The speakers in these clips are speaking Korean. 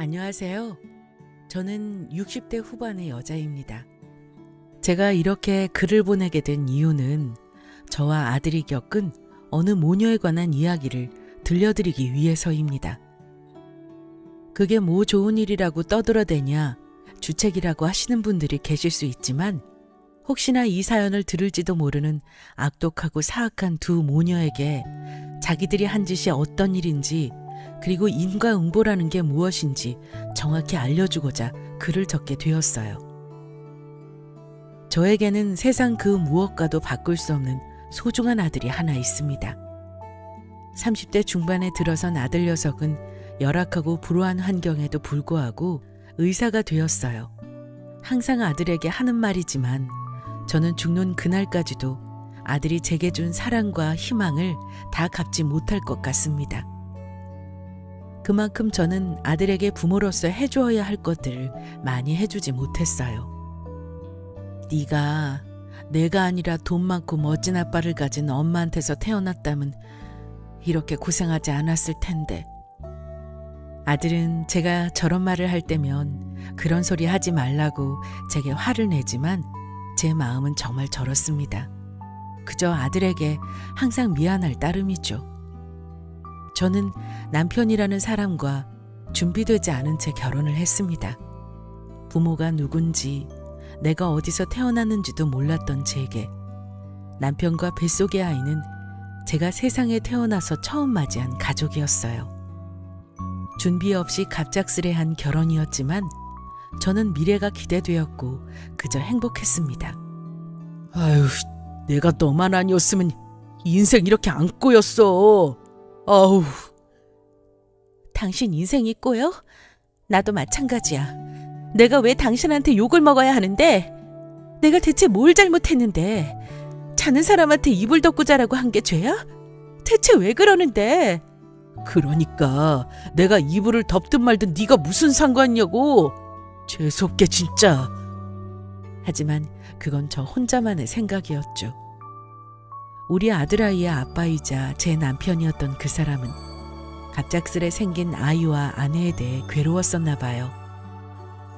안녕하세요. 저는 60대 후반의 여자입니다. 제가 이렇게 글을 보내게 된 이유는 저와 아들이 겪은 어느 모녀에 관한 이야기를 들려드리기 위해서입니다. 그게 뭐 좋은 일이라고 떠들어대냐 주책이라고 하시는 분들이 계실 수 있지만 혹시나 이 사연을 들을지도 모르는 악독하고 사악한 두 모녀에게 자기들이 한 짓이 어떤 일인지 그리고 인과응보라는 게 무엇인지 정확히 알려주고자 글을 적게 되었어요. 저에게는 세상 그 무엇과도 바꿀 수 없는 소중한 아들이 하나 있습니다. 30대 중반에 들어선 아들 녀석은 열악하고 불우한 환경에도 불구하고 의사가 되었어요. 항상 아들에게 하는 말이지만 저는 죽는 그날까지도 아들이 제게 준 사랑과 희망을 다 갚지 못할 것 같습니다. 그만큼 저는 아들에게 부모로서 해주어야 할 것들을 많이 해주지 못했어요. 네가 내가 아니라 돈 많고 멋진 아빠를 가진 엄마한테서 태어났다면 이렇게 고생하지 않았을 텐데. 아들은 제가 저런 말을 할 때면 그런 소리 하지 말라고 제게 화를 내지만 제 마음은 정말 저렇습니다. 그저 아들에게 항상 미안할 따름이죠. 저는 남편이라는 사람과 준비되지 않은 채 결혼을 했습니다. 부모가 누군지 내가 어디서 태어났는지도 몰랐던 제게 남편과 뱃속의 아이는 제가 세상에 태어나서 처음 맞이한 가족이었어요. 준비 없이 갑작스레한 결혼이었지만 저는 미래가 기대되었고 그저 행복했습니다. 아유, 내가 너만 아니었으면 인생 이렇게 안 꼬였어. 아우. 당신 인생이 꼬여? 나도 마찬가지야. 내가 왜 당신한테 욕을 먹어야 하는데? 내가 대체 뭘 잘못했는데? 자는 사람한테 이불 덮고 자라고 한 게 죄야? 대체 왜 그러는데? 그러니까 내가 이불을 덮든 말든 네가 무슨 상관이냐고. 재수없게 진짜. 하지만 그건 저 혼자만의 생각이었죠. 우리 아들아이의 아빠이자 제 남편이었던 그 사람은 갑작스레 생긴 아이와 아내에 대해 괴로웠었나 봐요.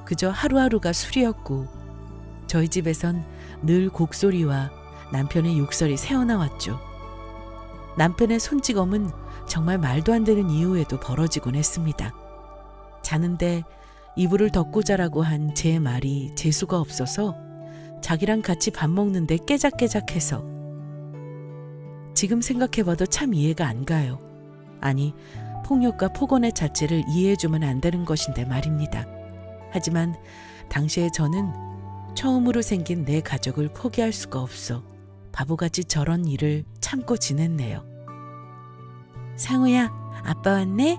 그저 하루하루가 술이었고 저희 집에선 늘 곡소리와 남편의 욕설이 새어나왔죠. 남편의 손찌검은 정말 말도 안 되는 이유에도 벌어지곤 했습니다. 자는데 이불을 덮고 자라고 한 제 말이 재수가 없어서 자기랑 같이 밥 먹는데 깨작깨작해서 지금 생각해봐도 참 이해가 안 가요. 아니, 폭력과 폭언의 자체를 이해해주면 안 되는 것인데 말입니다. 하지만 당시에 저는 처음으로 생긴 내 가족을 포기할 수가 없어 바보같이 저런 일을 참고 지냈네요. 상우야, 아빠 왔네?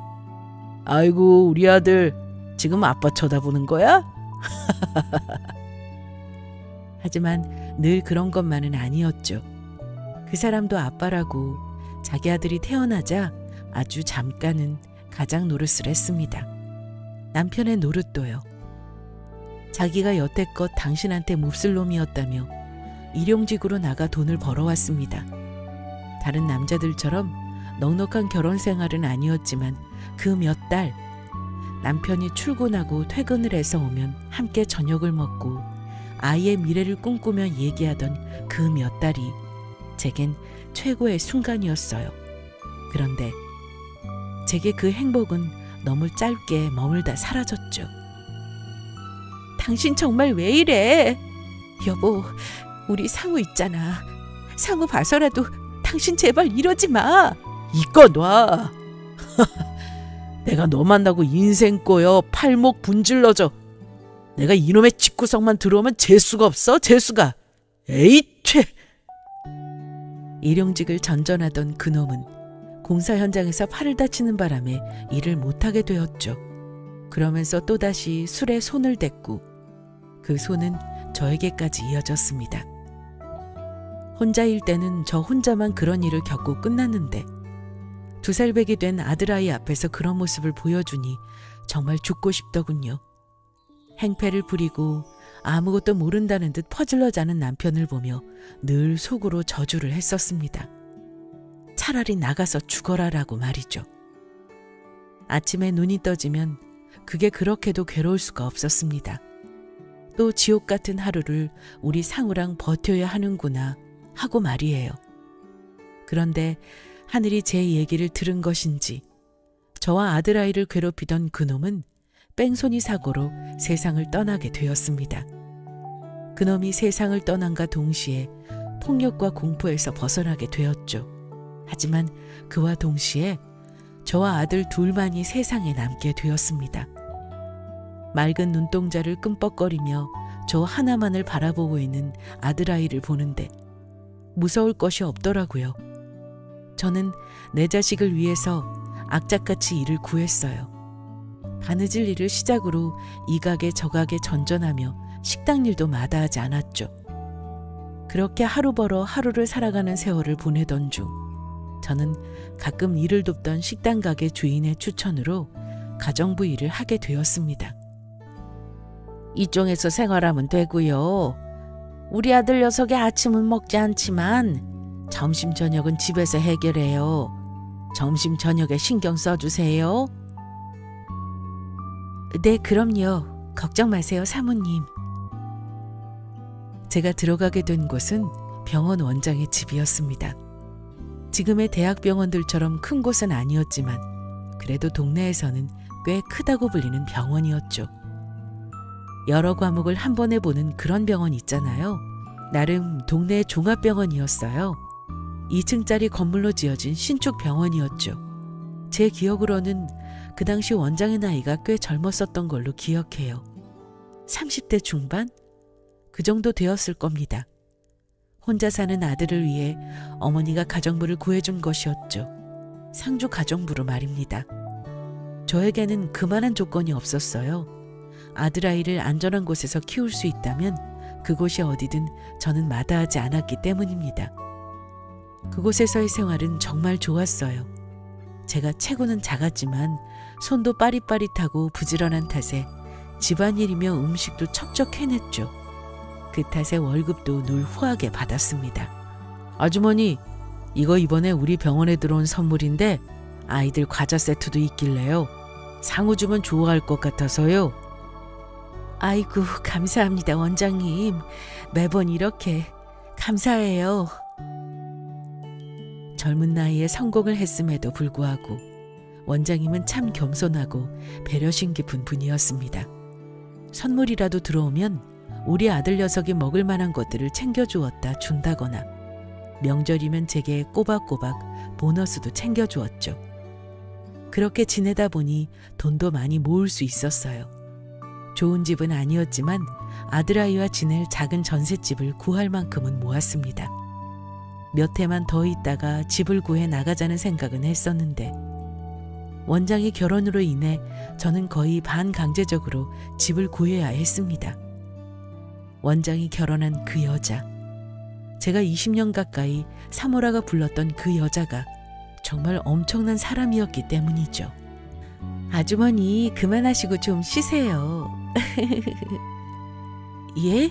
아이고, 우리 아들 지금 아빠 쳐다보는 거야? 하지만 늘 그런 것만은 아니었죠. 그 사람도 아빠라고 자기 아들이 태어나자 아주 잠깐은 가장 노릇을 했습니다. 남편의 노릇도요. 자기가 여태껏 당신한테 몹쓸 놈이었다며 일용직으로 나가 돈을 벌어왔습니다. 다른 남자들처럼 넉넉한 결혼 생활은 아니었지만 그 몇 달 남편이 출근하고 퇴근을 해서 오면 함께 저녁을 먹고 아이의 미래를 꿈꾸며 얘기하던 그 몇 달이 제겐 최고의 순간이었어요. 그런데 제게 그 행복은 너무 짧게 머물다 사라졌죠. 당신 정말 왜 이래? 여보, 우리 상우 있잖아. 상우 봐서라도 당신 제발 이러지 마. 이거 놔. 내가 너 만나고 인생 꼬여 팔목 분질러져. 내가 이놈의 집구석만 들어오면 재수가 없어, 재수가. 에이, 퇴. 일용직을 전전하던 그놈은 공사 현장에서 팔을 다치는 바람에 일을 못하게 되었죠. 그러면서 또다시 술에 손을 댔고 그 손은 저에게까지 이어졌습니다. 혼자일 때는 저 혼자만 그런 일을 겪고 끝났는데 2살배기 된 아들아이 앞에서 그런 모습을 보여주니 정말 죽고 싶더군요. 행패를 부리고 아무것도 모른다는 듯 퍼질러 자는 남편을 보며 늘 속으로 저주를 했었습니다. 차라리 나가서 죽어라라고 말이죠. 아침에 눈이 떠지면 그게 그렇게도 괴로울 수가 없었습니다. 또 지옥 같은 하루를 우리 상우랑 버텨야 하는구나 하고 말이에요. 그런데 하늘이 제 얘기를 들은 것인지 저와 아들아이를 괴롭히던 그놈은 뺑소니 사고로 세상을 떠나게 되었습니다. 그놈이 세상을 떠난과 동시에 폭력과 공포에서 벗어나게 되었죠. 하지만 그와 동시에 저와 아들 둘만이 세상에 남게 되었습니다. 맑은 눈동자를 끔뻑거리며 저 하나만을 바라보고 있는 아들아이를 보는데 무서울 것이 없더라고요. 저는 내 자식을 위해서 악착같이 일을 구했어요. 바느질 일을 시작으로 이 가게 저 가게 전전하며 식당 일도 마다하지 않았죠. 그렇게 하루 벌어 하루를 살아가는 세월을 보내던 중 저는 가끔 일을 돕던 식당 가게 주인의 추천으로 가정부 일을 하게 되었습니다. 이쪽에서 생활하면 되고요. 우리 아들 녀석의 아침은 먹지 않지만 점심 저녁은 집에서 해결해요. 점심 저녁에 신경 써주세요. 네, 그럼요. 걱정 마세요, 사모님. 제가 들어가게 된 곳은 병원 원장의 집이었습니다. 지금의 대학병원들처럼 큰 곳은 아니었지만 그래도 동네에서는 꽤 크다고 불리는 병원이었죠. 여러 과목을 한 번에 보는 그런 병원 있잖아요. 나름 동네 종합병원이었어요. 2층짜리 건물로 지어진 신축 병원이었죠. 제 기억으로는 그 당시 원장의 나이가 꽤 젊었었던 걸로 기억해요. 30대 중반? 그 정도 되었을 겁니다. 혼자 사는 아들을 위해 어머니가 가정부를 구해준 것이었죠. 상주 가정부로 말입니다. 저에게는 그만한 조건이 없었어요. 아들아이를 안전한 곳에서 키울 수 있다면 그곳이 어디든 저는 마다하지 않았기 때문입니다. 그곳에서의 생활은 정말 좋았어요. 제가 체구는 작았지만 손도 빠릿빠릿하고 부지런한 탓에 집안일이며 음식도 척척 해냈죠. 그 탓에 월급도 늘 후하게 받았습니다. 아주머니, 이거 이번에 우리 병원에 들어온 선물인데 아이들 과자 세트도 있길래요. 상우 주면 좋아할 것 같아서요. 아이고, 감사합니다, 원장님. 매번 이렇게 감사해요. 젊은 나이에 성공을 했음에도 불구하고 원장님은 참 겸손하고 배려심 깊은 분이었습니다. 선물이라도 들어오면 우리 아들 녀석이 먹을 만한 것들을 챙겨주었다 준다거나 명절이면 제게 꼬박꼬박 보너스도 챙겨주었죠. 그렇게 지내다 보니 돈도 많이 모을 수 있었어요. 좋은 집은 아니었지만 아들아이와 지낼 작은 전셋집을 구할 만큼은 모았습니다. 몇 해만 더 있다가 집을 구해 나가자는 생각은 했었는데 원장의 결혼으로 인해 저는 거의 반강제적으로 집을 구해야 했습니다. 원장이 결혼한 그 여자, 제가 20년 가까이 사모라가 불렀던 그 여자가 정말 엄청난 사람이었기 때문이죠. 아주머니, 그만하시고 좀 쉬세요. 예?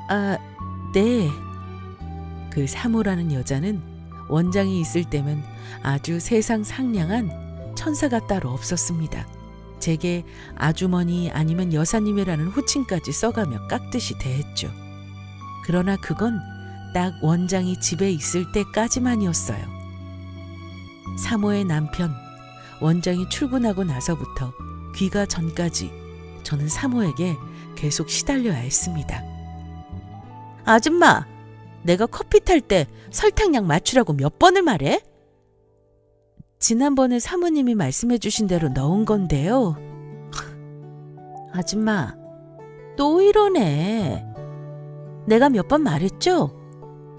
아, 네. 그 사모라는 여자는 원장이 있을 때면 아주 세상 상냥한 천사가 따로 없었습니다. 제게 아주머니 아니면 여사님이라는 호칭까지 써가며 깍듯이 대했죠. 그러나 그건 딱 원장이 집에 있을 때까지만이었어요. 사모의 남편, 원장이 출근하고 나서부터 귀가 전까지 저는 사모에게 계속 시달려야 했습니다. 아줌마, 내가 커피 탈 때 설탕량 맞추라고 몇 번을 말해? 지난번에 사모님이 말씀해 주신 대로 넣은 건데요. 아줌마, 또 이러네. 내가 몇 번 말했죠?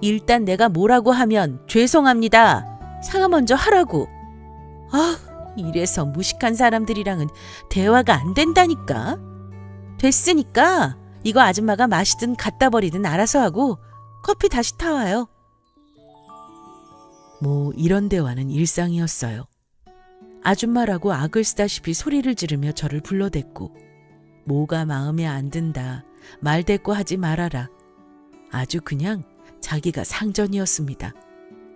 일단 내가 뭐라고 하면 죄송합니다. 사과 먼저 하라고. 아, 이래서 무식한 사람들이랑은 대화가 안 된다니까. 됐으니까 이거 아줌마가 마시든 갖다 버리든 알아서 하고 커피 다시 타와요. 뭐 이런 대화는 일상이었어요. 아줌마라고 악을 쓰다시피 소리를 지르며 저를 불러댔고 뭐가 마음에 안 든다, 말대꾸 하지 말아라. 아주 그냥 자기가 상전이었습니다.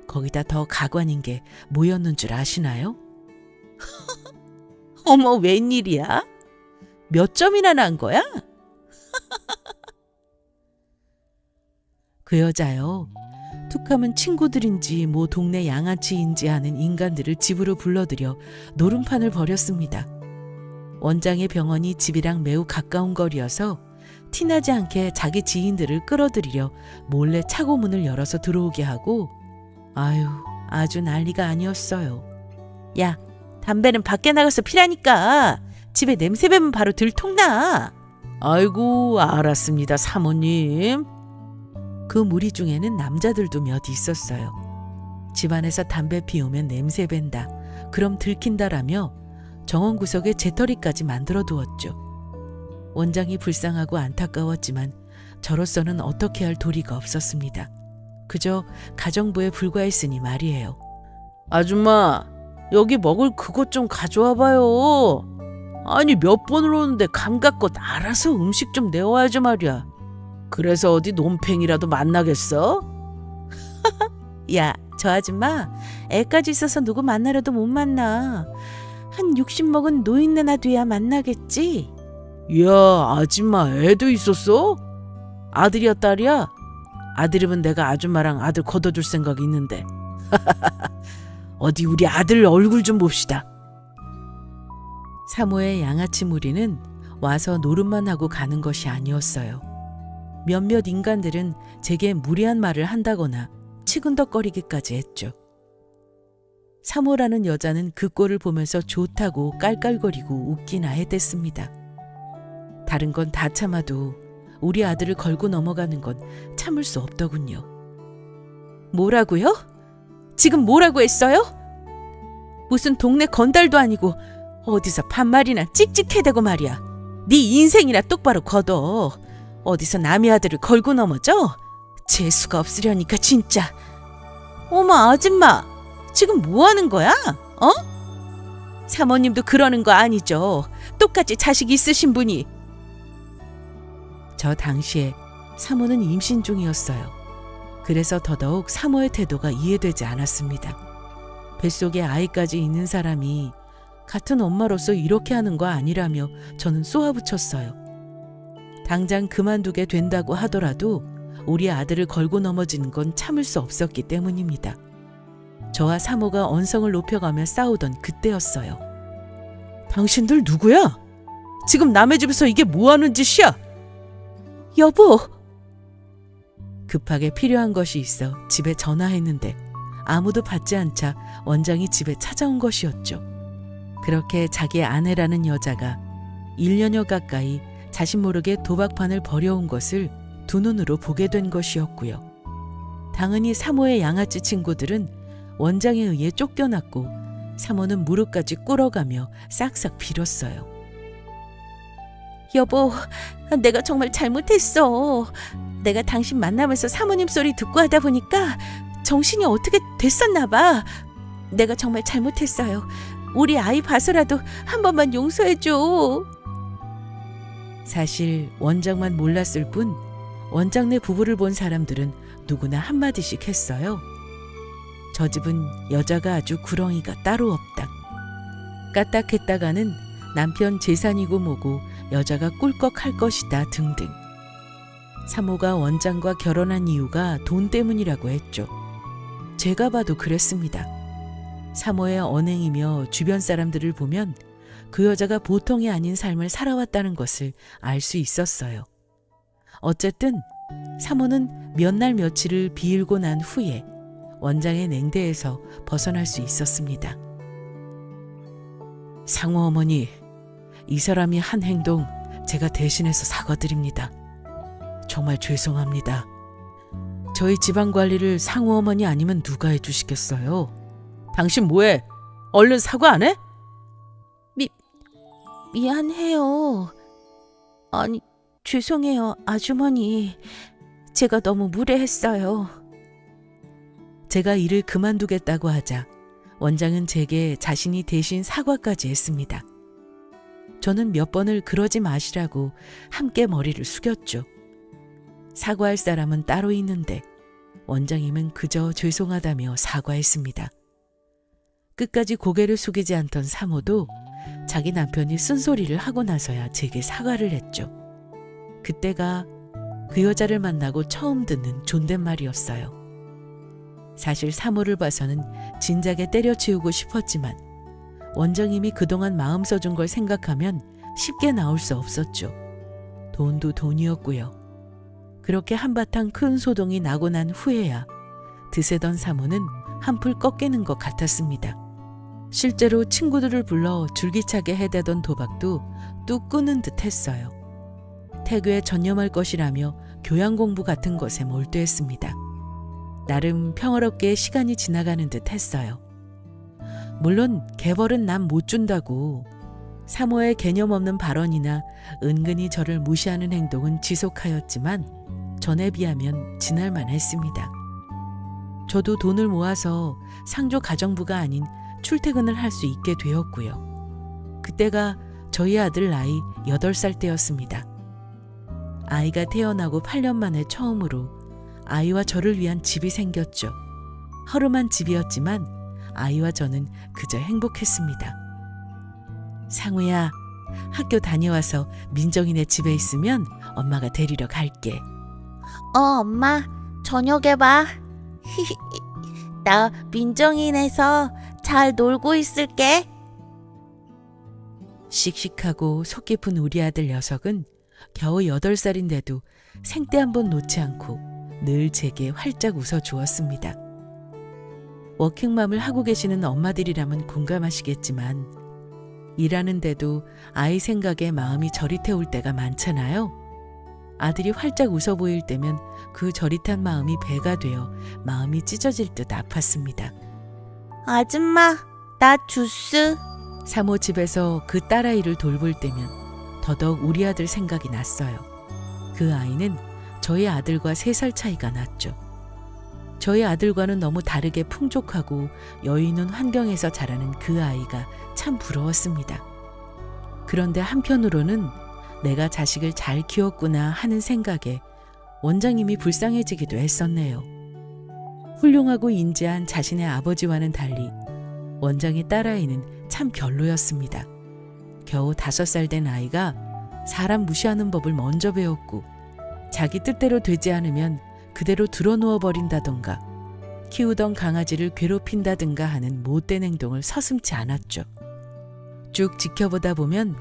거기다 더 가관인 게 뭐였는 줄 아시나요? 어머, 웬일이야? 몇 점이나 난 거야? 그 여자요. 툭하면 친구들인지 뭐 동네 양아치인지 하는 인간들을 집으로 불러들여 노름판을 벌였습니다. 원장의 병원이 집이랑 매우 가까운 거리여서 티나지 않게 자기 지인들을 끌어들이려 몰래 차고 문을 열어서 들어오게 하고 아유, 아주 난리가 아니었어요. 야, 담배는 밖에 나가서 피라니까. 집에 냄새 배면 바로 들통나. 아이고, 알았습니다, 사모님. 그 무리 중에는 남자들도 몇 있었어요. 집안에서 담배 피우면 냄새 밴다. 그럼 들킨다라며 정원 구석에 재떨이까지 만들어 두었죠. 원장이 불쌍하고 안타까웠지만 저로서는 어떻게 할 도리가 없었습니다. 그저 가정부에 불과했으니 말이에요. 아줌마, 여기 먹을 그것 좀 가져와 봐요. 아니, 몇 번을 오는데 감각껏 알아서 음식 좀 내와야지 말이야. 그래서 어디 논팽이라도 만나겠어? 야, 저 아줌마 애까지 있어서 누구 만나려도 못 만나. 한 60 먹은 노인네나 돼야 만나겠지. 이야, 아줌마 애도 있었어? 아들이야, 딸이야? 아들이면 내가 아줌마랑 아들 걷어줄 생각이 있는데. 어디 우리 아들 얼굴 좀 봅시다. 사모의 양아치 무리는 와서 노름만 하고 가는 것이 아니었어요. 몇몇 인간들은 제게 무리한 말을 한다거나 치근덕거리기까지 했죠. 사모라는 여자는 그 꼴을 보면서 좋다고 깔깔거리고 웃기나 했댔습니다. 다른 건 다 참아도 우리 아들을 걸고 넘어가는 건 참을 수 없더군요. 뭐라고요? 지금 뭐라고 했어요? 무슨 동네 건달도 아니고 어디서 반말이나 찍찍해대고 말이야. 네 인생이나 똑바로 걷어. 어디서 남의 아들을 걸고 넘어져? 재수가 없으려니까 진짜. 어머, 아줌마, 지금 뭐 하는 거야? 어? 사모님도 그러는 거 아니죠? 똑같이 자식 있으신 분이. 저 당시에 사모는 임신 중이었어요. 그래서 더더욱 사모의 태도가 이해되지 않았습니다. 뱃속에 아이까지 있는 사람이 같은 엄마로서 이렇게 하는 거 아니라며 저는 쏘아붙였어요. 당장 그만두게 된다고 하더라도 우리 아들을 걸고 넘어지는 건 참을 수 없었기 때문입니다. 저와 사모가 언성을 높여가며 싸우던 그때였어요. 당신들 누구야? 지금 남의 집에서 이게 뭐 하는 짓이야? 여보! 급하게 필요한 것이 있어 집에 전화했는데 아무도 받지 않자 원장이 집에 찾아온 것이었죠. 그렇게 자기 아내라는 여자가 1년여 가까이 자신 모르게 도박판을 벌여온 것을 두 눈으로 보게 된 것이었고요. 당연히 사모의 양아치 친구들은 원장에 의해 쫓겨났고 사모는 무릎까지 꿇어가며 싹싹 빌었어요. 여보, 내가 정말 잘못했어. 내가 당신 만나면서 사모님 소리 듣고 하다 보니까 정신이 어떻게 됐었나 봐. 내가 정말 잘못했어요. 우리 아이 봐서라도 한 번만 용서해줘. 사실 원장만 몰랐을 뿐 원장네 부부를 본 사람들은 누구나 한마디씩 했어요. 저 집은 여자가 아주 구렁이가 따로 없다. 까딱했다가는 남편 재산이고 뭐고 여자가 꿀꺽할 것이다 등등. 사모가 원장과 결혼한 이유가 돈 때문이라고 했죠. 제가 봐도 그랬습니다. 사모의 언행이며 주변 사람들을 보면 그 여자가 보통이 아닌 삶을 살아왔다는 것을 알 수 있었어요. 어쨌든 사모는 몇 날 며칠을 비일고 난 후에 원장의 냉대에서 벗어날 수 있었습니다. 상호 어머니, 이 사람이 한 행동 제가 대신해서 사과드립니다. 정말 죄송합니다. 저희 집안 관리를 상호 어머니 아니면 누가 해주시겠어요? 당신 뭐해? 얼른 사과 안 해? 미안해요. 아니, 죄송해요, 아주머니. 제가 너무 무례했어요. 제가 일을 그만두겠다고 하자 원장은 제게 자신이 대신 사과까지 했습니다. 저는 몇 번을 그러지 마시라고 함께 머리를 숙였죠. 사과할 사람은 따로 있는데 원장님은 그저 죄송하다며 사과했습니다. 끝까지 고개를 숙이지 않던 사모도 자기 남편이 쓴소리를 하고 나서야 제게 사과를 했죠. 그때가 그 여자를 만나고 처음 듣는 존댓말이었어요. 사실 사모를 봐서는 진작에 때려치우고 싶었지만 원장님이 그동안 마음 써준 걸 생각하면 쉽게 나올 수 없었죠. 돈도 돈이었고요. 그렇게 한바탕 큰 소동이 나고 난 후에야 드세던 사모는 한풀 꺾이는 것 같았습니다. 실제로 친구들을 불러 줄기차게 해대던 도박도 뚝 끊은 듯 했어요. 태교에 전념할 것이라며 교양 공부 같은 것에 몰두했습니다. 나름 평화롭게 시간이 지나가는 듯 했어요. 물론 개벌은 남 못 준다고 사모의 개념 없는 발언이나 은근히 저를 무시하는 행동은 지속하였지만 전에 비하면 지날만 했습니다. 저도 돈을 모아서 상조 가정부가 아닌 출퇴근을 할 수 있게 되었고요. 그때가 저희 아들 나이 8살 때였습니다. 아이가 태어나고 8년 만에 처음으로 아이와 저를 위한 집이 생겼죠. 허름한 집이었지만 아이와 저는 그저 행복했습니다. 상우야, 학교 다녀와서 민정이네 집에 있으면 엄마가 데리러 갈게. 엄마, 저녁에 봐. 나 민정이네서 잘 놀고 있을게. 씩씩하고 속 깊은 우리 아들 녀석은 겨우 8살인데도 생때 한 번 놓지 않고 늘 제게 활짝 웃어주었습니다. 워킹맘을 하고 계시는 엄마들이라면 공감하시겠지만 일하는데도 아이 생각에 마음이 저릿해올 때가 많잖아요. 아들이 활짝 웃어 보일 때면 그 저릿한 마음이 배가 되어 마음이 찢어질 듯 아팠습니다. 아줌마, 나 주스. 사모 집에서 그 딸아이를 돌볼 때면 더더욱 우리 아들 생각이 났어요. 그 아이는 저희 아들과 3살 차이가 났죠. 저희 아들과는 너무 다르게 풍족하고 여유 있는 환경에서 자라는 그 아이가 참 부러웠습니다. 그런데 한편으로는 내가 자식을 잘 키웠구나 하는 생각에 원장님이 불쌍해지기도 했었네요. 훌륭하고 인지한 자신의 아버지와는 달리 원장의 딸아이는 참 별로였습니다. 겨우 5살 된 아이가 사람 무시하는 법을 먼저 배웠고 자기 뜻대로 되지 않으면 그대로 드러누워 버린다던가 키우던 강아지를 괴롭힌다든가 하는 못된 행동을 서슴지 않았죠. 쭉 지켜보다 보면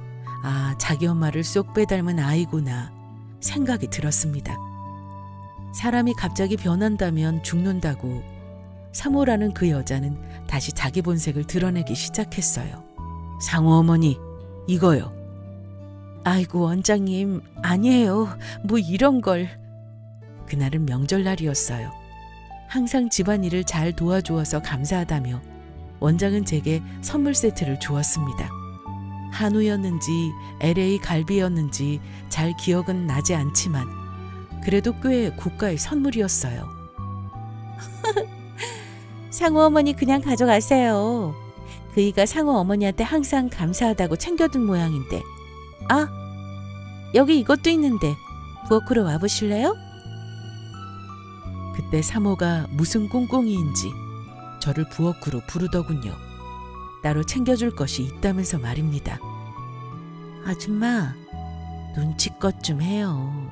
자기 엄마를 쏙 빼닮은 아이구나 생각이 들었습니다. 사람이 갑자기 변한다면 죽는다고 사모라는 그 여자는 다시 자기 본색을 드러내기 시작했어요. 상호 어머니, 이거요. 아이고 원장님, 아니에요. 뭐 이런 걸. 그날은 명절날이었어요. 항상 집안일을 잘 도와주어서 감사하다며 원장은 제게 선물 세트를 주었습니다. 한우였는지 LA 갈비였는지 잘 기억은 나지 않지만 그래도 꽤 고가의 선물이었어요. 상우 어머니 그냥 가져가세요. 그이가 상우 어머니한테 항상 감사하다고 챙겨둔 모양인데. 여기 이것도 있는데 부엌으로 와보실래요? 그때 사모가 무슨 꿍꿍이인지 저를 부엌으로 부르더군요. 따로 챙겨줄 것이 있다면서 말입니다. 아줌마, 눈치껏 좀 해요.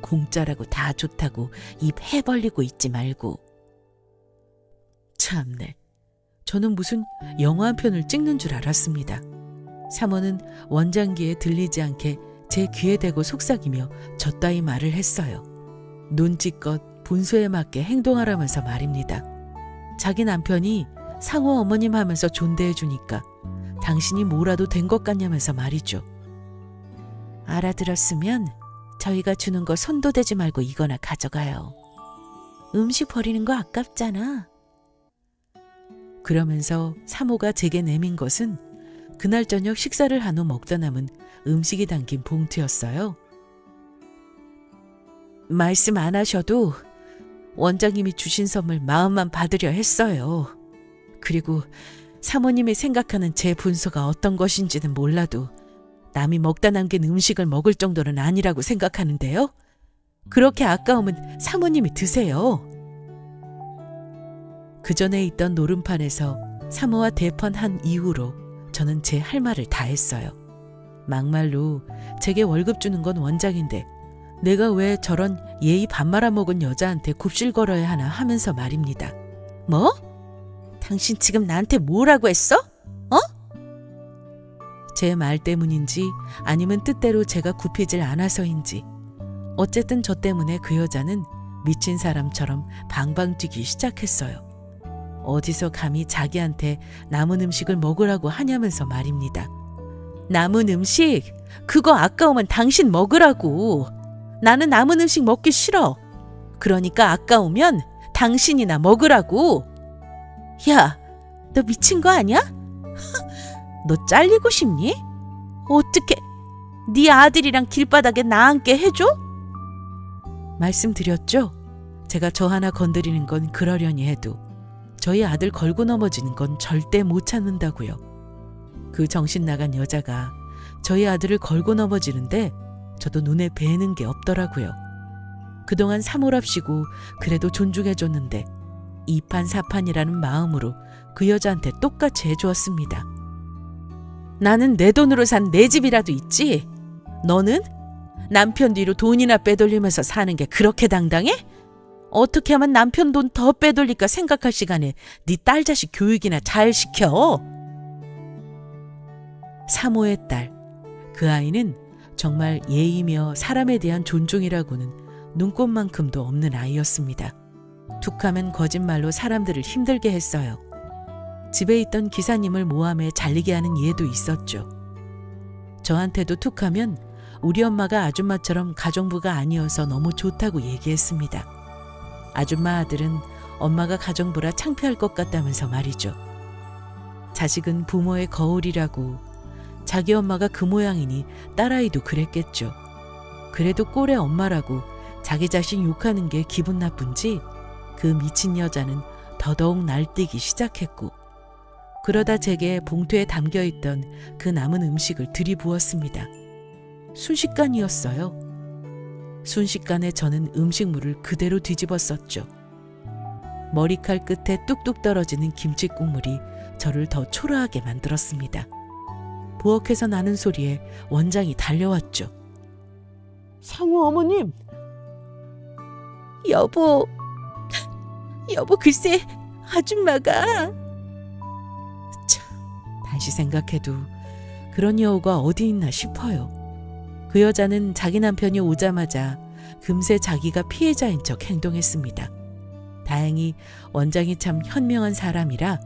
공짜라고 다 좋다고 입 해 벌리고 있지 말고. 참네. 저는 무슨 영화 한 편을 찍는 줄 알았습니다. 사모는 원장기에 들리지 않게 제 귀에 대고 속삭이며 저 따위 말을 했어요. 눈치껏 분수에 맞게 행동하라면서 말입니다. 자기 남편이 상호 어머님 하면서 존대해 주니까 당신이 뭐라도 된 것 같냐면서 말이죠. 알아들었으면 저희가 주는 거 손도 대지 말고 이거나 가져가요. 음식 버리는 거 아깝잖아. 그러면서 사모가 제게 내민 것은 그날 저녁 식사를 한 후 먹다 남은 음식이 담긴 봉투였어요. 말씀 안 하셔도 원장님이 주신 선물 마음만 받으려 했어요. 그리고 사모님이 생각하는 제 분수가 어떤 것인지는 몰라도 남이 먹다 남긴 음식을 먹을 정도는 아니라고 생각하는데요. 그렇게 아까우면 사모님이 드세요. 그 전에 있던 노름판에서 사모와 대판한 이후로 저는 제 할 말을 다 했어요. 막말로 제게 월급 주는 건 원장인데 내가 왜 저런 예의 밥 말아먹은 여자한테 굽실 걸어야 하나 하면서 말입니다. 뭐? 당신 지금 나한테 뭐라고 했어? 제 말 때문인지 아니면 뜻대로 제가 굽히질 않아서인지 어쨌든 저 때문에 그 여자는 미친 사람처럼 방방 뛰기 시작했어요. 어디서 감히 자기한테 남은 음식을 먹으라고 하냐면서 말입니다. 남은 음식? 그거 아까우면 당신 먹으라고. 나는 남은 음식 먹기 싫어. 그러니까 아까우면 당신이나 먹으라고. 야, 너 미친 거 아니야? 너 잘리고 싶니? 어떻게 네 아들이랑 길바닥에 나앉게 해줘? 말씀드렸죠? 제가 저 하나 건드리는 건 그러려니 해도 저희 아들 걸고 넘어지는 건 절대 못 참는다고요. 그 정신 나간 여자가 저희 아들을 걸고 넘어지는데 저도 눈에 뵈는 게 없더라고요. 그동안 사물합시고 그래도 존중해줬는데 이판사판이라는 마음으로 그 여자한테 똑같이 해주었습니다. 나는 내 돈으로 산 내 집이라도 있지. 너는 남편 뒤로 돈이나 빼돌리면서 사는 게 그렇게 당당해? 어떻게 하면 남편 돈 더 빼돌릴까 생각할 시간에 네 딸 자식 교육이나 잘 시켜. 사모의 딸, 그 아이는 정말 예의며 사람에 대한 존중이라고는 눈꼽만큼도 없는 아이였습니다. 툭하면 거짓말로 사람들을 힘들게 했어요. 집에 있던 기사님을 모함해 잘리게 하는 예도 있었죠. 저한테도 툭하면 우리 엄마가 아줌마처럼 가정부가 아니어서 너무 좋다고 얘기했습니다. 아줌마 아들은 엄마가 가정부라 창피할 것 같다면서 말이죠. 자식은 부모의 거울이라고. 자기 엄마가 그 모양이니 딸아이도 그랬겠죠. 그래도 꼴의 엄마라고 자기 자식 욕하는 게 기분 나쁜지 그 미친 여자는 더더욱 날뛰기 시작했고, 그러다 제게 봉투에 담겨있던 그 남은 음식을 들이부었습니다. 순식간이었어요. 순식간에 저는 음식물을 그대로 뒤집었었죠. 머리칼 끝에 뚝뚝 떨어지는 김치 국물이 저를 더 초라하게 만들었습니다. 부엌에서 나는 소리에 원장이 달려왔죠. 상우 어머님, 여보, 글쎄 아줌마가. 참, 다시 생각해도 그런 여우가 어디 있나 싶어요. 그 여자는 자기 남편이 오자마자 금세 자기가 피해자인 척 행동했습니다. 다행히 원장이 참 현명한 사람이라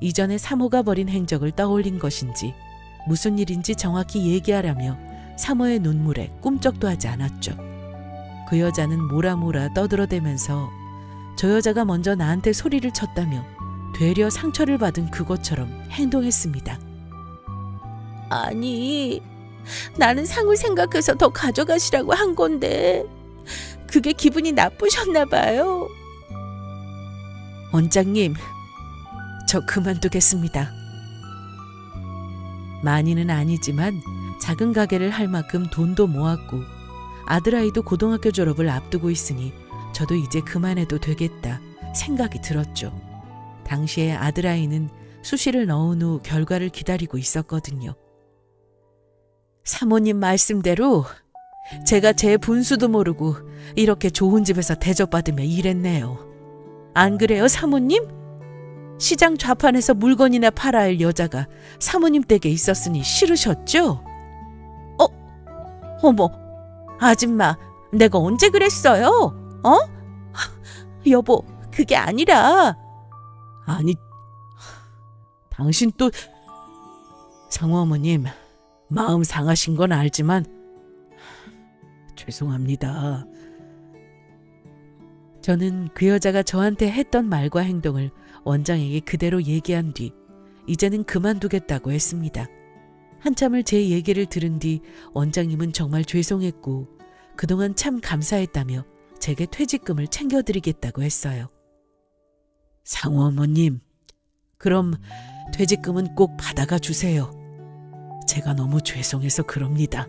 이전에 사모가 벌인 행적을 떠올린 것인지 무슨 일인지 정확히 얘기하라며 사모의 눈물에 꿈쩍도 하지 않았죠. 그 여자는 뭐라 떠들어대면서 저 여자가 먼저 나한테 소리를 쳤다며 되려 상처를 받은 그것처럼 행동했습니다. 아니, 나는 상을 생각해서 더 가져가시라고 한 건데 그게 기분이 나쁘셨나 봐요. 원장님, 저 그만두겠습니다. 많이는 아니지만 작은 가게를 할 만큼 돈도 모았고 아들아이도 고등학교 졸업을 앞두고 있으니 저도 이제 그만해도 되겠다 생각이 들었죠. 당시에 아들아이는 수시를 넣은 후 결과를 기다리고 있었거든요. 사모님 말씀대로 제가 제 분수도 모르고 이렇게 좋은 집에서 대접받으며 일했네요. 안 그래요, 사모님? 시장 좌판에서 물건이나 팔아야 할 여자가 사모님 댁에 있었으니 싫으셨죠? 어머, 아줌마, 내가 언제 그랬어요? 여보, 그게 아니라. 아니, 당신 또 상우 어머님 마음 상하신 건 알지만 죄송합니다. 저는 그 여자가 저한테 했던 말과 행동을 원장에게 그대로 얘기한 뒤 이제는 그만두겠다고 했습니다. 한참을 제 얘기를 들은 뒤 원장님은 정말 죄송했고 그동안 참 감사했다며 제게 퇴직금을 챙겨드리겠다고 했어요. 상우 어머님, 그럼 퇴직금은 꼭 받아가 주세요. 제가 너무 죄송해서 그럽니다.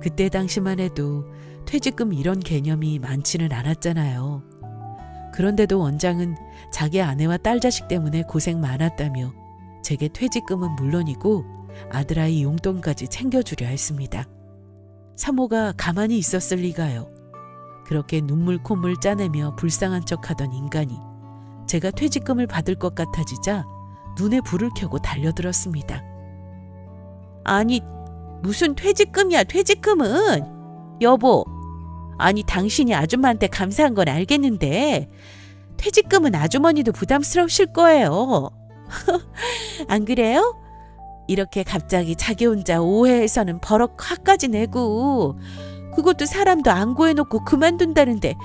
그때 당시만 해도 퇴직금 이런 개념이 많지는 않았잖아요. 그런데도 원장은 자기 아내와 딸 자식 때문에 고생 많았다며 제게 퇴직금은 물론이고 아들아이 용돈까지 챙겨주려 했습니다. 사모가 가만히 있었을 리가요. 그렇게 눈물 콧물 짜내며 불쌍한 척하던 인간이 제가 퇴직금을 받을 것 같아지자 눈에 불을 켜고 달려들었습니다. 아니, 무슨 퇴직금이야, 퇴직금은. 여보, 아니 당신이 아줌마한테 감사한 건 알겠는데 퇴직금은 아주머니도 부담스러우실 거예요. 안 그래요? 이렇게 갑자기 자기 혼자 오해해서는 버럭 화까지 내고 그것도 사람도 안 구해놓고 그만둔다는데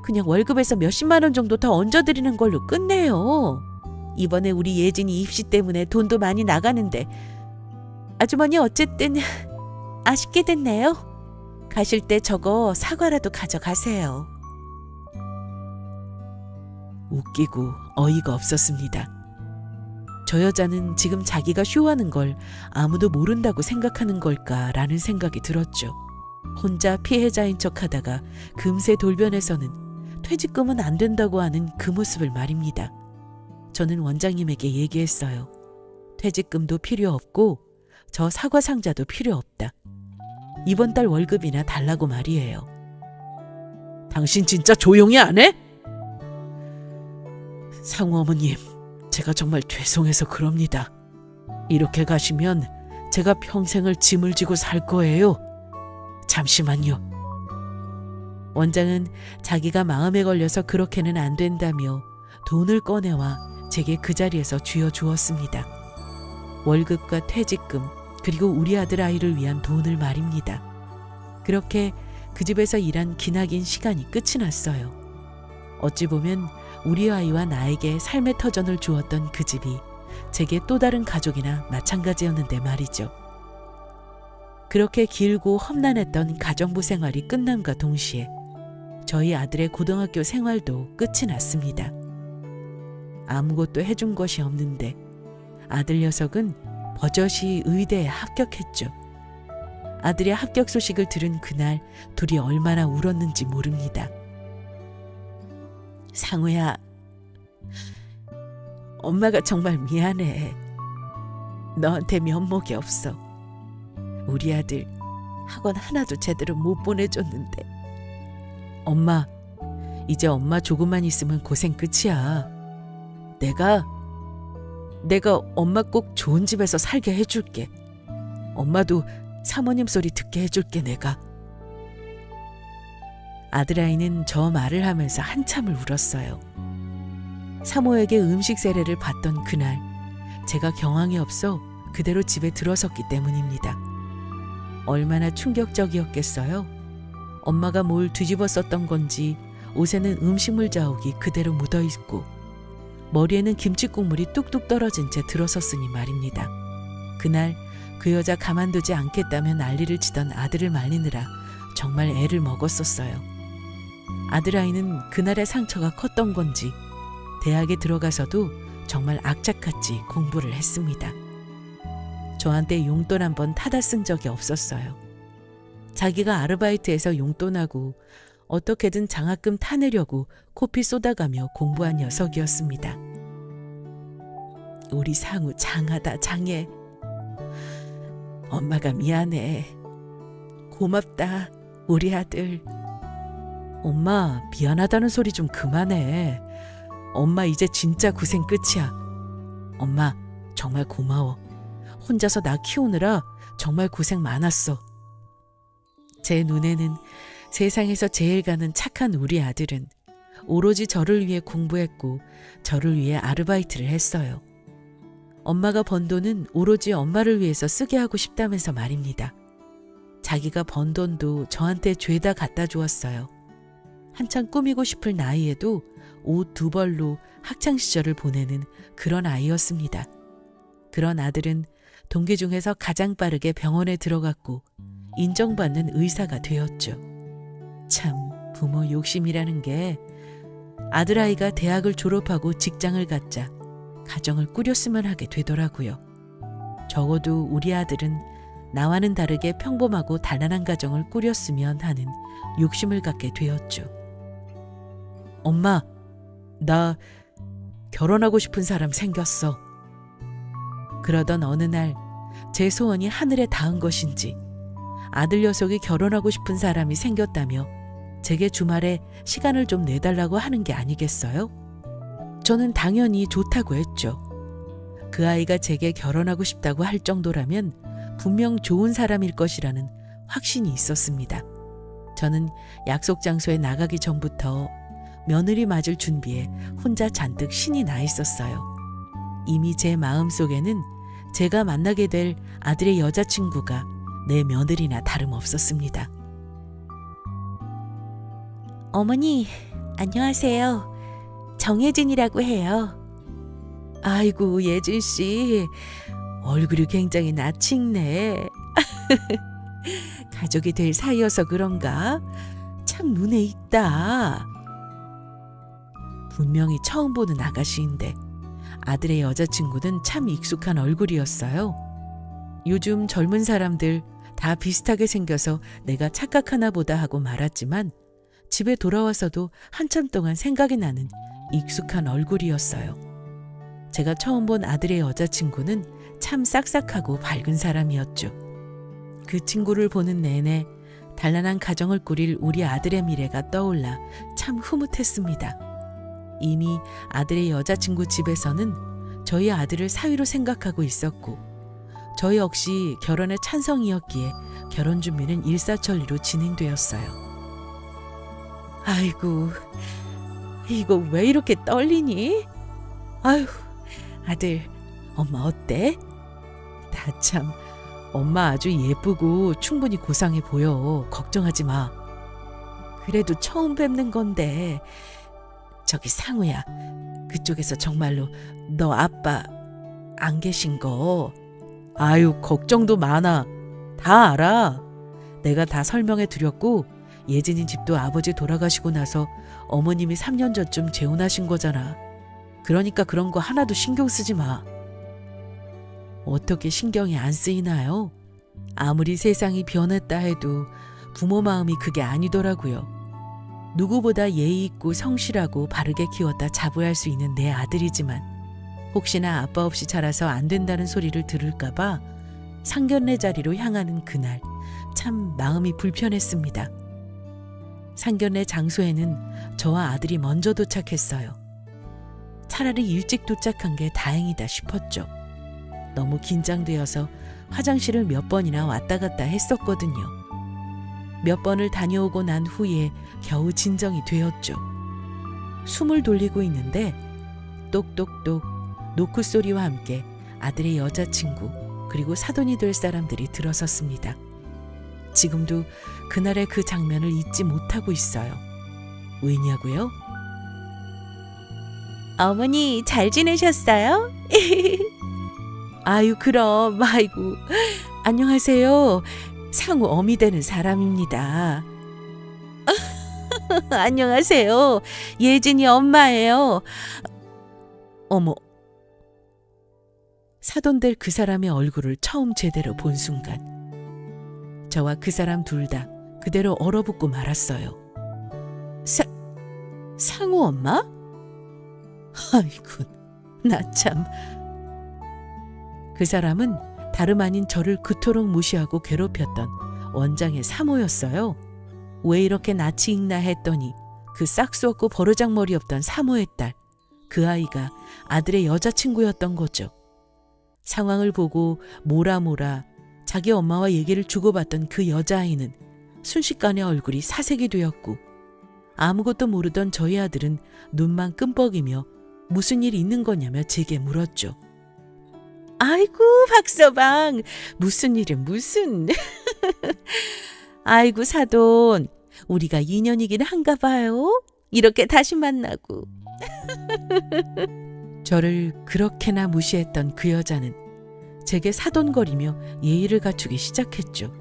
그냥 월급에서 몇십만 원 정도 더 얹어드리는 걸로 끝내요. 이번에 우리 예진이 입시 때문에 돈도 많이 나가는데 아주머니 어쨌든 아쉽게 됐네요. 가실 때 저거 사과라도 가져가세요. 웃기고 어이가 없었습니다. 저 여자는 지금 자기가 쇼하는 걸 아무도 모른다고 생각하는 걸까라는 생각이 들었죠. 혼자 피해자인 척하다가 금세 돌변해서는 퇴직금은 안 된다고 하는 그 모습을 말입니다. 저는 원장님에게 얘기했어요. 퇴직금도 필요 없고 저 사과 상자도 필요 없다. 이번 달 월급이나 달라고 말이에요. 당신 진짜 조용히 안 해? 상우 어머님, 제가 정말 죄송해서 그럽니다. 이렇게 가시면 제가 평생을 짐을 지고 살 거예요. 잠시만요. 원장은 자기가 마음에 걸려서 그렇게는 안 된다며 돈을 꺼내와 제게 그 자리에서 쥐어주었습니다. 월급과 퇴직금 그리고 우리 아들 아이를 위한 돈을 말입니다. 그렇게 그 집에서 일한 기나긴 시간이 끝이 났어요. 어찌 보면 우리 아이와 나에게 삶의 터전을 주었던 그 집이 제게 또 다른 가족이나 마찬가지였는데 말이죠. 그렇게 길고 험난했던 가정부 생활이 끝남과 동시에 저희 아들의 고등학교 생활도 끝이 났습니다. 아무것도 해준 것이 없는데 아들 녀석은 버젓이 의대에 합격했죠. 아들의 합격 소식을 들은 그날 둘이 얼마나 울었는지 모릅니다. 상우야, 엄마가 정말 미안해. 너한테 면목이 없어. 우리 아들 학원 하나도 제대로 못 보내줬는데. 엄마, 이제 엄마 조금만 있으면 고생 끝이야. 내가 엄마 꼭 좋은 집에서 살게 해줄게. 엄마도 사모님 소리 듣게 해줄게, 내가. 아들아이는 저 말을 하면서 한참을 울었어요. 사모에게 음식 세례를 받던 그날 제가 경황이 없어 그대로 집에 들어섰기 때문입니다. 얼마나 충격적이었겠어요. 엄마가 뭘 뒤집어 썼던 건지 옷에는 음식물 자욱이 그대로 묻어있고 머리에는 김치 국물이 뚝뚝 떨어진 채 들어섰으니 말입니다. 그날 그 여자 가만두지 않겠다며 난리를 치던 아들을 말리느라 정말 애를 먹었었어요. 아들아이는 그날의 상처가 컸던 건지 대학에 들어가서도 정말 악착같이 공부를 했습니다. 저한테 용돈 한 번 타다 쓴 적이 없었어요. 자기가 아르바이트해서 용돈하고 어떻게든 장학금 타내려고 코피 쏟아가며 공부한 녀석이었습니다. 우리 상우 장하다, 장해. 엄마가 미안해. 고맙다, 우리 아들. 엄마, 미안하다는 소리 좀 그만해. 엄마 이제 진짜 고생 끝이야. 엄마 정말 고마워. 혼자서 나 키우느라 정말 고생 많았어. 제 눈에는 세상에서 제일 가는 착한 우리 아들은 오로지 저를 위해 공부했고 저를 위해 아르바이트를 했어요. 엄마가 번 돈은 오로지 엄마를 위해서 쓰게 하고 싶다면서 말입니다. 자기가 번 돈도 저한테 죄다 갖다 주었어요. 한창 꾸미고 싶을 나이에도 옷 2벌로 학창시절을 보내는 그런 아이였습니다. 그런 아들은 동기 중에서 가장 빠르게 병원에 들어갔고 인정받는 의사가 되었죠. 참 부모 욕심이라는 게 아들아이가 대학을 졸업하고 직장을 갖자 가정을 꾸렸으면 하게 되더라고요. 적어도 우리 아들은 나와는 다르게 평범하고 단란한 가정을 꾸렸으면 하는 욕심을 갖게 되었죠. 엄마, 나 결혼하고 싶은 사람 생겼어. 그러던 어느 날 제 소원이 하늘에 닿은 것인지 아들 녀석이 결혼하고 싶은 사람이 생겼다며 제게 주말에 시간을 좀 내달라고 하는 게 아니겠어요? 저는 당연히 좋다고 했죠. 그 아이가 제게 결혼하고 싶다고 할 정도라면 분명 좋은 사람일 것이라는 확신이 있었습니다. 저는 약속 장소에 나가기 전부터 며느리 맞을 준비에 혼자 잔뜩 신이 나 있었어요. 이미 제 마음속에는 제가 만나게 될 아들의 여자친구가 내 며느리나 다름없었습니다. 어머니, 안녕하세요. 정혜진이라고 해요. 아이고, 예진 씨. 얼굴이 굉장히 낯이 익네. 가족이 될 사이여서 그런가? 참 눈에 익다. 분명히 처음 보는 아가씨인데 아들의 여자친구는 참 익숙한 얼굴이었어요. 요즘 젊은 사람들 다 비슷하게 생겨서 내가 착각하나 보다 하고 말았지만 집에 돌아와서도 한참 동안 생각이 나는 익숙한 얼굴이었어요. 제가 처음 본 아들의 여자친구는 참 싹싹하고 밝은 사람이었죠. 그 친구를 보는 내내 단란한 가정을 꾸릴 우리 아들의 미래가 떠올라 참 흐뭇했습니다. 이미 아들의 여자친구 집에서는 저희 아들을 사위로 생각하고 있었고 저 역시 결혼에 찬성이었기에 결혼 준비는 일사천리로 진행되었어요. 아이고, 이거 왜 이렇게 떨리니? 아휴, 아들, 엄마 어때? 나 참, 엄마 아주 예쁘고 충분히 고상해 보여. 걱정하지 마. 그래도 처음 뵙는 건데. 저기 상우야, 그쪽에서 정말로 너 아빠 안 계신 거. 아유, 걱정도 많아. 다 알아. 내가 다 설명해 드렸고 예진이 집도 아버지 돌아가시고 나서 어머님이 3년 전쯤 재혼하신 거잖아. 그러니까 그런 거 하나도 신경 쓰지 마. 어떻게 신경이 안 쓰이나요? 아무리 세상이 변했다 해도 부모 마음이 그게 아니더라고요. 누구보다 예의 있고 성실하고 바르게 키웠다 자부할 수 있는 내 아들이지만 혹시나 아빠 없이 자라서 안 된다는 소리를 들을까 봐 상견례 자리로 향하는 그날 참 마음이 불편했습니다. 상견례 장소에는 저와 아들이 먼저 도착했어요. 차라리 일찍 도착한 게 다행이다 싶었죠. 너무 긴장되어서 화장실을 몇 번이나 왔다 갔다 했었거든요. 몇 번을 다녀오고 난 후에 겨우 진정이 되었죠. 숨을 돌리고 있는데 똑똑똑 노크 소리와 함께 아들의 여자친구 그리고 사돈이 될 사람들이 들어섰습니다. 지금도 그날의 그 장면을 잊지 못하고 있어요. 왜냐고요? 어머니 잘 지내셨어요? 아유 그럼 아이고 안녕하세요. 상우 어미 되는 사람입니다. 안녕하세요. 예진이 엄마예요. 어머. 사돈될 그 사람의 얼굴을 처음 제대로 본 순간 저와 그 사람 둘 다 그대로 얼어붙고 말았어요. 상우 엄마? 아이고 나 참. 그 사람은 다름 아닌 저를 그토록 무시하고 괴롭혔던 원장의 사모였어요. 왜 이렇게 낯이 익나 했더니 그 싹수 없고 버르장머리 없던 사모의 딸, 그 아이가 아들의 여자친구였던 거죠. 상황을 보고 뭐라 자기 엄마와 얘기를 주고받던 그 여자아이는 순식간에 얼굴이 사색이 되었고 아무것도 모르던 저희 아들은 눈만 끔뻑이며 무슨 일 있는 거냐며 제게 물었죠. 아이고 박서방 무슨 일은 무슨. 아이고 사돈 우리가 인연이긴 한가 봐요. 이렇게 다시 만나고. 저를 그렇게나 무시했던 그 여자는 제게 사돈거리며 예의를 갖추기 시작했죠.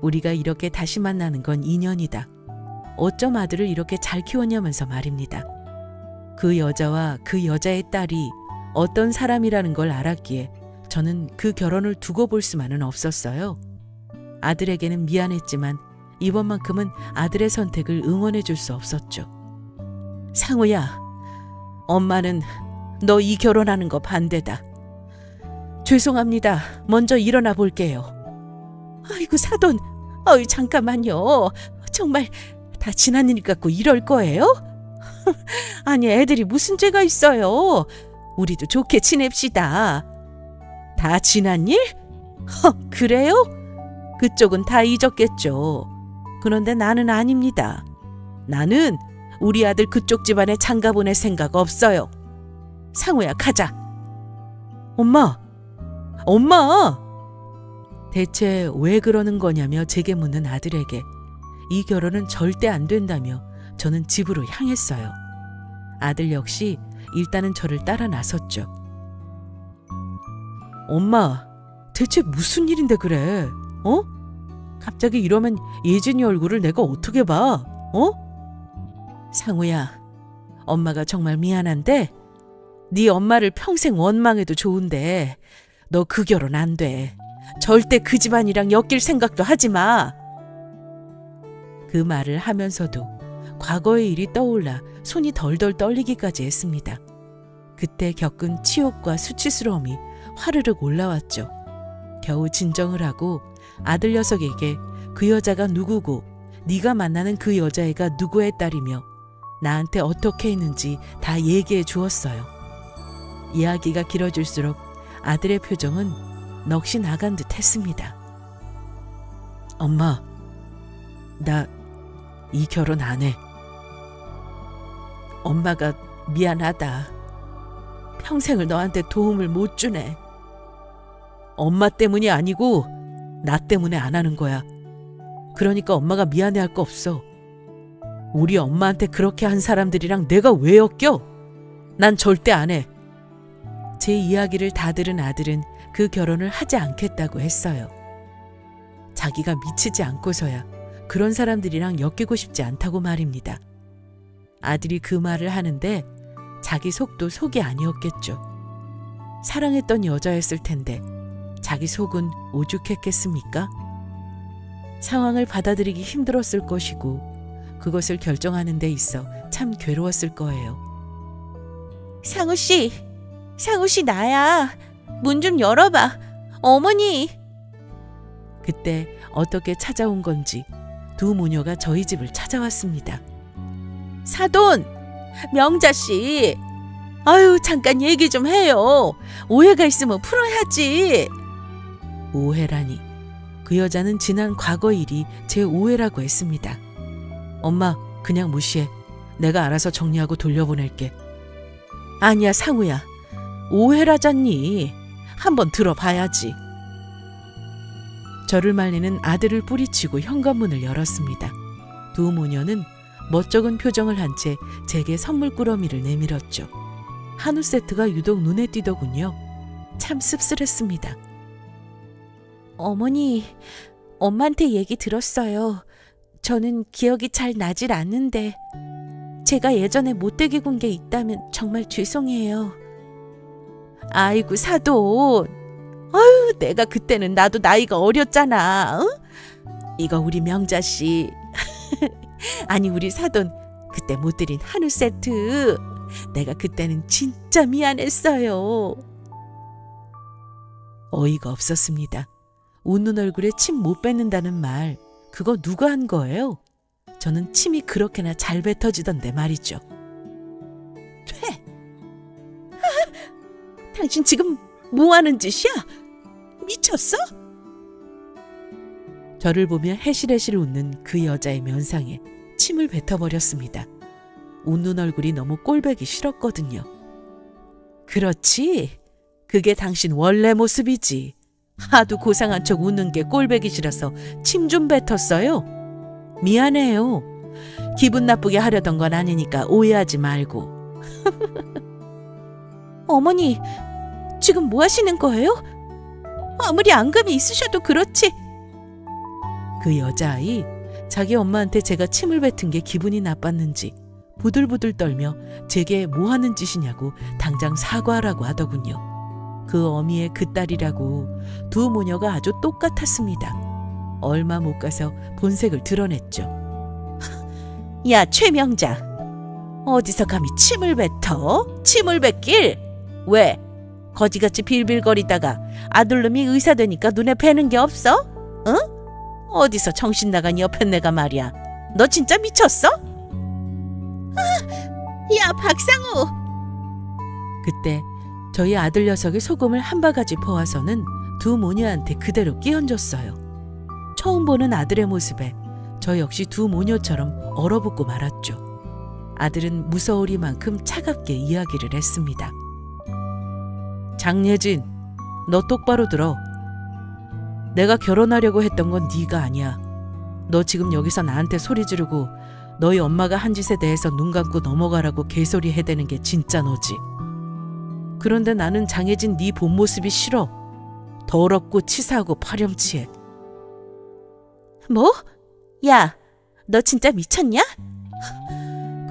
우리가 이렇게 다시 만나는 건 인연이다. 어쩜 아들을 이렇게 잘 키웠냐면서 말입니다. 그 여자와 그 여자의 딸이 어떤 사람이라는 걸 알았기에 저는 그 결혼을 두고 볼 수만은 없었어요. 아들에게는 미안했지만 이번만큼은 아들의 선택을 응원해 줄 수 없었죠. 상우야, 엄마는 너 이 결혼하는 거 반대다. 죄송합니다. 먼저 일어나 볼게요. 아이고 사돈, 어이 잠깐만요. 정말 다 지난 일 같고 이럴 거예요? 아니 애들이 무슨 죄가 있어요. 우리도 좋게 지냅시다. 다 지난 일? 그래요? 그쪽은 다 잊었겠죠. 그런데 나는 아닙니다. 나는 우리 아들 그쪽 집안에 장가 보낼 생각 없어요. 상우야 가자. 엄마! 엄마! 대체 왜 그러는 거냐며 제게 묻는 아들에게 이 결혼은 절대 안 된다며 저는 집으로 향했어요. 아들 역시 일단은 저를 따라 나섰죠. 엄마, 대체 무슨 일인데 그래? 어? 갑자기 이러면 예진이 얼굴을 내가 어떻게 봐? 상우야, 엄마가 정말 미안한데 네 엄마를 평생 원망해도 좋은데 너 그 결혼 안 돼. 절대 그 집안이랑 엮일 생각도 하지 마. 그 말을 하면서도 과거의 일이 떠올라 손이 덜덜 떨리기까지 했습니다. 그때 겪은 치욕과 수치스러움이 화르륵 올라왔죠. 겨우 진정을 하고 아들 녀석에게 그 여자가 누구고 네가 만나는 그 여자애가 누구의 딸이며 나한테 어떻게 했는지 다 얘기해 주었어요. 이야기가 길어질수록 아들의 표정은 넋이 나간 듯 했습니다. 엄마, 나 이 결혼 안 해. 엄마가 미안하다. 평생을 너한테 도움을 못 주네. 엄마 때문이 아니고 나 때문에 안 하는 거야. 그러니까 엄마가 미안해할 거 없어. 우리 엄마한테 그렇게 한 사람들이랑 내가 왜 엮여? 난 절대 안 해. 제 이야기를 다 들은 아들은 그 결혼을 하지 않겠다고 했어요. 자기가 미치지 않고서야 그런 사람들이랑 엮이고 싶지 않다고 말입니다. 아들이 그 말을 하는데 자기 속도 속이 아니었겠죠. 사랑했던 여자였을 텐데 자기 속은 오죽했겠습니까? 상황을 받아들이기 힘들었을 것이고 그것을 결정하는 데 있어 참 괴로웠을 거예요. 상우 씨 나야. 문 좀 열어봐. 어머니. 그때 어떻게 찾아온 건지 두 모녀가 저희 집을 찾아왔습니다. 사돈, 명자씨. 아유, 잠깐 얘기 좀 해요. 오해가 있으면 풀어야지. 오해라니. 그 여자는 지난 과거 일이 제 오해라고 했습니다. 엄마, 그냥 무시해. 내가 알아서 정리하고 돌려보낼게. 아니야, 상우야. 오해라잖니. 한번 들어봐야지. 저를 말리는 아들을 뿌리치고 현관문을 열었습니다. 두 모녀는 멋쩍은 표정을 한 채 제게 선물 꾸러미를 내밀었죠. 한우 세트가 유독 눈에 띄더군요. 참 씁쓸했습니다. 어머니, 엄마한테 얘기 들었어요. 저는 기억이 잘 나질 않는데 제가 예전에 못되게 군 게 있다면 정말 죄송해요. 아이고 사돈. 아유, 내가 그때는 나도 나이가 어렸잖아. 응? 이거 우리 명자씨. 아니 우리 사돈 그때 못 드린 한우 세트. 내가 그때는 진짜 미안했어요. 어이가 없었습니다. 웃는 얼굴에 침 못 뱉는다는 말, 그거 누가 한 거예요? 저는 침이 그렇게나 잘 뱉어지던데 말이죠. 퇴! 당신 지금 뭐 하는 짓이야? 미쳤어? 저를 보며 해실해실 웃는 그 여자의 면상에 침을 뱉어버렸습니다. 웃는 얼굴이 너무 꼴보기 싫었거든요. 그렇지? 그게 당신 원래 모습이지. 하도 고상한 척 웃는 게 꼴보기 싫어서 침 좀 뱉었어요. 미안해요. 기분 나쁘게 하려던 건 아니니까 오해하지 말고. 어머니, 지금 뭐 하시는 거예요? 아무리 앙금이 있으셔도 그렇지. 그 여자아이 자기 엄마한테 제가 침을 뱉은 게 기분이 나빴는지 부들부들 떨며 제게 뭐 하는 짓이냐고 당장 사과하라고 하더군요. 그 어미의 그 딸이라고 두 모녀가 아주 똑같았습니다. 얼마 못 가서 본색을 드러냈죠. 야, 최명자. 어디서 감히 침을 뱉어? 침을 뱉길? 왜? 거지같이 빌빌거리다가 아들놈이 의사 되니까 눈에 뵈는 게 없어? 응? 어디서 정신 나간 여편네가 말이야. 너 진짜 미쳤어? 야, 박상우! 그때 저희 아들 녀석이 소금을 한 바가지 퍼와서는 두 모녀한테 그대로 끼얹었어요. 처음 보는 아들의 모습에 저 역시 두 모녀처럼 얼어붙고 말았죠. 아들은 무서우리만큼 차갑게 이야기를 했습니다. 장예진, 너 똑바로 들어. 내가 결혼하려고 했던 건 네가 아니야. 너 지금 여기서 나한테 소리 지르고 너희 엄마가 한 짓에 대해서 눈 감고 넘어가라고 개소리 해대는 게 진짜 너지. 그런데 나는 장혜진 네 본 모습이 싫어. 더럽고 치사하고 파렴치해. 뭐? 야, 너 진짜 미쳤냐?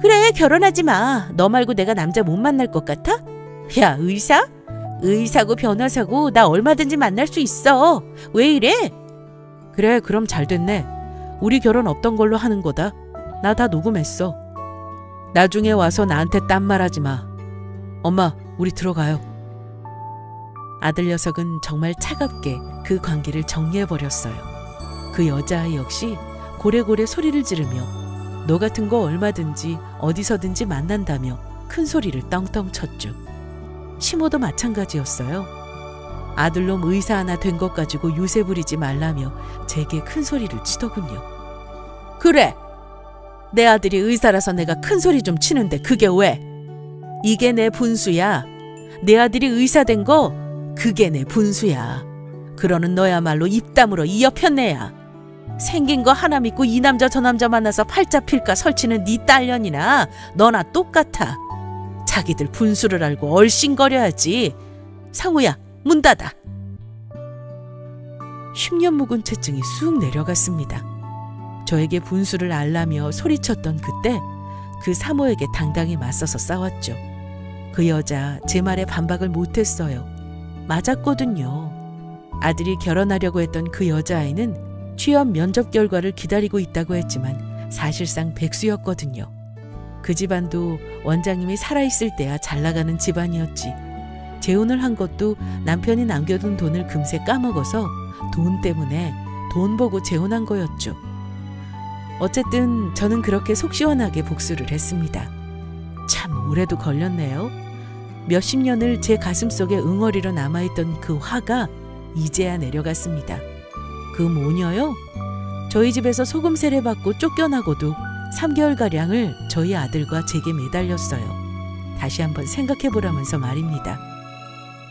그래, 결혼하지 마. 너 말고 내가 남자 못 만날 것 같아? 야, 의사? 의사고 변호사고 나 얼마든지 만날 수 있어. 왜 이래? 그래, 그럼 잘 됐네. 우리 결혼 없던 걸로 하는 거다. 나 다 녹음했어. 나중에 와서 나한테 딴 말하지 마. 엄마, 우리 들어가요. 아들 녀석은 정말 차갑게 그 관계를 정리해버렸어요. 그 여자아이 역시 고래고래 소리를 지르며 너 같은 거 얼마든지 어디서든지 만난다며 큰 소리를 떵떵 쳤죠. 시모도 마찬가지였어요. 아들놈 의사 하나 된 것 가지고 유세 부리지 말라며 제게 큰 소리를 치더군요. 그래. 내 아들이 의사라서 내가 큰 소리 좀 치는데 그게 왜? 이게 내 분수야. 내 아들이 의사 된 거 그게 내 분수야. 그러는 너야말로 입 다물어 이 여편네야. 생긴 거 하나 믿고 이 남자 저 남자 만나서 팔자 필까 설치는 네 딸년이나 너나 똑같아. 자기들 분수를 알고 얼씬거려야지. 상우야, 문 닫아. 10년 묵은 채증이 쑥 내려갔습니다. 저에게 분수를 알라며 소리쳤던 그때 그 사모에게 당당히 맞서서 싸웠죠. 그 여자 제 말에 반박을 못했어요. 맞았거든요. 아들이 결혼하려고 했던 그 여자아이는 취업 면접 결과를 기다리고 있다고 했지만 사실상 백수였거든요. 그 집안도 원장님이 살아있을 때야 잘 나가는 집안이었지. 재혼을 한 것도 남편이 남겨둔 돈을 금세 까먹어서 돈 때문에 돈 보고 재혼한 거였죠. 어쨌든 저는 그렇게 속 시원하게 복수를 했습니다. 참 오래도 걸렸네요. 몇십 년을 제 가슴속에 응어리로 남아있던 그 화가 이제야 내려갔습니다. 그 모녀요? 저희 집에서 소금 세례받고 쫓겨나고도 3개월가량을 저희 아들과 제게 매달렸어요. 다시 한번 생각해보라면서 말입니다.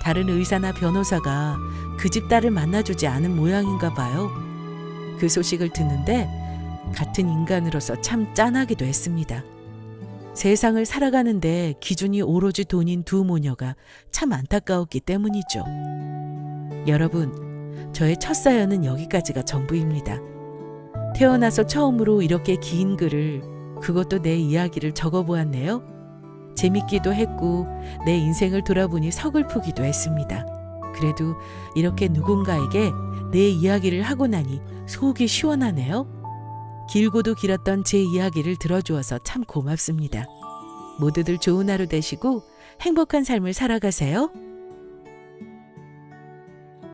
다른 의사나 변호사가 그 집 딸을 만나주지 않은 모양인가 봐요. 그 소식을 듣는데 같은 인간으로서 참 짠하기도 했습니다. 세상을 살아가는데 기준이 오로지 돈인 두 모녀가 참 안타까웠기 때문이죠. 여러분, 저의 첫 사연은 여기까지가 전부입니다. 태어나서 처음으로 이렇게 긴 글을, 그것도 내 이야기를 적어보았네요. 재밌기도 했고 내 인생을 돌아보니 서글프기도 했습니다. 그래도 이렇게 누군가에게 내 이야기를 하고 나니 속이 시원하네요. 길고도 길었던 제 이야기를 들어주어서 참 고맙습니다. 모두들 좋은 하루 되시고 행복한 삶을 살아가세요.